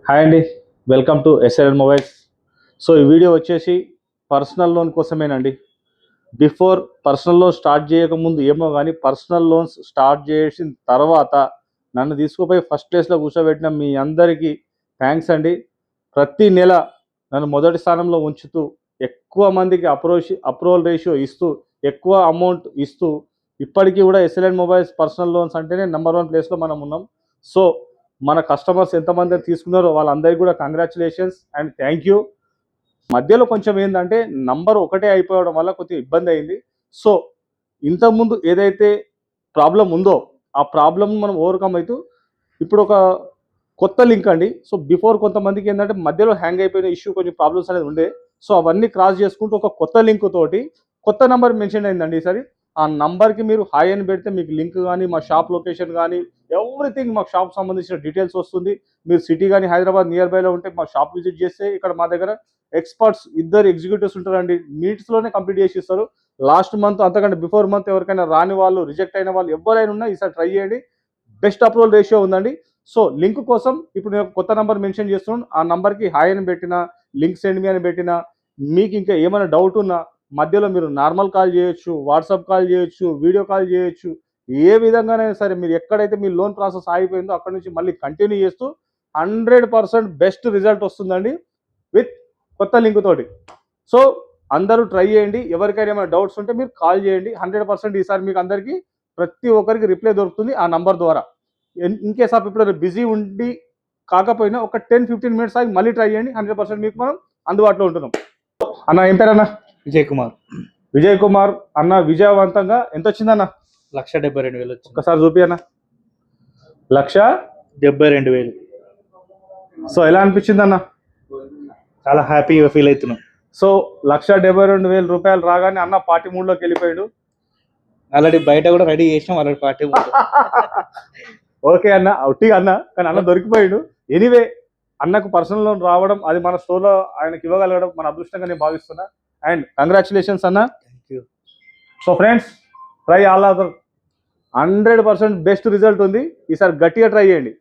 Hi అండి, welcome to SLN mobiles. So ఈ వీడియో వచ్చేసి పర్సనల్ లోన్ కోసమేనండి. బిఫోర్ పర్సనల్ లోన్ స్టార్ట్ చేయకముందు ఏమో కానీ పర్సనల్ లోన్స్ స్టార్ట్ చేసిన తర్వాత నన్ను తీసుకుపోయి ఫస్ట్ ప్లేస్లో కూర్చోబెట్టిన మీ అందరికీ థ్యాంక్స్ అండి. ప్రతి నెల నన్ను మొదటి స్థానంలో ఉంచుతూ ఎక్కువ మందికి అప్రూవల్ రేషియో ఇస్తూ ఎక్కువ అమౌంట్ ఇస్తూ ఇప్పటికీ కూడా ఎస్ఎల్ఎన్ మొబైల్స్ పర్సనల్ లోన్స్ అంటేనే నెంబర్ 1 ప్లేస్లో మనం ఉన్నాం. సో మన కస్టమర్స్ ఎంతమంది తీసుకున్నారో వాళ్ళందరికీ కూడా కంగ్రాచులేషన్స్ అండ్ థ్యాంక్ యూ. మధ్యలో కొంచెం ఏంటంటే నంబర్ ఒకటే అయిపోవడం వల్ల కొద్దిగా ఇబ్బంది అయింది. సో ఇంతకుముందు ఏదైతే ప్రాబ్లం ఉందో ఆ ప్రాబ్లం మనం ఓవర్కమ్ అవుతూ ఇప్పుడు ఒక కొత్త లింక్ అండి. సో బిఫోర్ కొంతమందికి ఏంటంటే మధ్యలో హ్యాంగ్ అయిపోయిన ఇష్యూ కొంచెం ప్రాబ్లమ్స్ అనేది ఉండే. సో అవన్నీ క్రాస్ చేసుకుంటూ ఒక కొత్త లింక్ తోటి కొత్త నెంబర్ మెన్షన్ అయిందండి ఈసారి. ఆ నంబర్కి మీరు హాయ్ అని పెడితే మీకు లింక్ కానీ మా షాప్ లొకేషన్ కానీ ఎవ్రీథింగ్ మాకు షాప్ సంబంధించిన డీటెయిల్స్ వస్తుంది. మీరు సిటీ కానీ హైదరాబాద్ నియర్ బైలో ఉంటే మా షాప్ విజిట్ చేస్తే ఇక్కడ మా దగ్గర ఎక్స్పర్ట్స్ ఇద్దరు ఎగ్జిక్యూటివ్స్ ఉంటారండి. మినిట్స్లోనే కంప్లీట్ చేసి ఇస్తారు. లాస్ట్ మంత్ అంతకంటే బిఫోర్ మంత్ ఎవరికైనా రాని వాళ్ళు రిజెక్ట్ అయిన వాళ్ళు ఎవరైనా ఉన్నా ఈసారి ట్రై చేయండి. బెస్ట్ అప్రూవల్ రేషియో ఉందండి. సో లింక్ కోసం ఇప్పుడు నేను కొత్త నెంబర్ మెన్షన్ చేస్తున్నాను. ఆ నెంబర్కి హాయ్ అని పెట్టిన లింక్ సెండ్ మీ అని పెట్టిన మీకు ఇంకా ఏమైనా డౌట్ ఉన్నా మధ్యలో మీరు నార్మల్ కాల్ చేయొచ్చు, వాట్సాప్ కాల్ చేయొచ్చు, వీడియో కాల్ చేయొచ్చు. ఏ విధంగానైనా సరే మీరు ఎక్కడైతే మీ లోన్ ప్రాసెస్ ఆగిపోయిందో అక్కడ నుంచి మళ్ళీ కంటిన్యూ చేస్తూ 100% బెస్ట్ రిజల్ట్ వస్తుందండి విత్ కొత్త లింక్ తోటి. సో అందరూ ట్రై చేయండి. ఎవరికైనా ఏమైనా డౌట్స్ ఉంటే మీరు కాల్ చేయండి. 100% ఈసారి మీకు అందరికీ ప్రతి ఒక్కరికి రిప్లై దొరుకుతుంది ఆ నంబర్ ద్వారా. ఇన్ కేస్ ఆఫ్ ఇప్పుడు బిజీ ఉండి కాకపోయినా ఒక 10-15 మినిట్స్ ఆగి మళ్ళీ ట్రై చేయండి. 100% మీకు మనం అందుబాటులో ఉంటున్నాం. అన్న ఏం పేరన్నా? విజయ్ కుమార్. విజయ్ కుమార్ అన్న విజయవంతంగా ఎంత వచ్చిందన్న? 1,72,000 వచ్చింది. ఒక్కసారి చూపి అన్న. 1,72,000. సో ఎలా అనిపించింది అన్న? చాలా హ్యాపీగా ఫీల్ అవుతున్నాం. సో 1,72,000 రూపాయలు రాగానే అన్న పార్టీ మూడ్లోకి వెళ్ళిపోయాడు. ఆల్రెడీ బయట కూడా రెడీ చేసినాం ఆల్రెడీ పార్టీ. ఓకే అన్న, ఒట్టిగా అన్న కానీ అన్న దొరికిపోయాడు. ఎనీవే అన్నకు పర్సనల్ లోన్ రావడం అది మన స్టోర్లో ఆయనకి ఇవ్వగలగడం మన అదృష్టంగా నేను భావిస్తున్నా. అండ్ కంగ్రాచులేషన్స్ అన్న. Thank you. So friends try all other 100% best result ఉంది. ఈసారి గట్టిగా ట్రై చేయండి.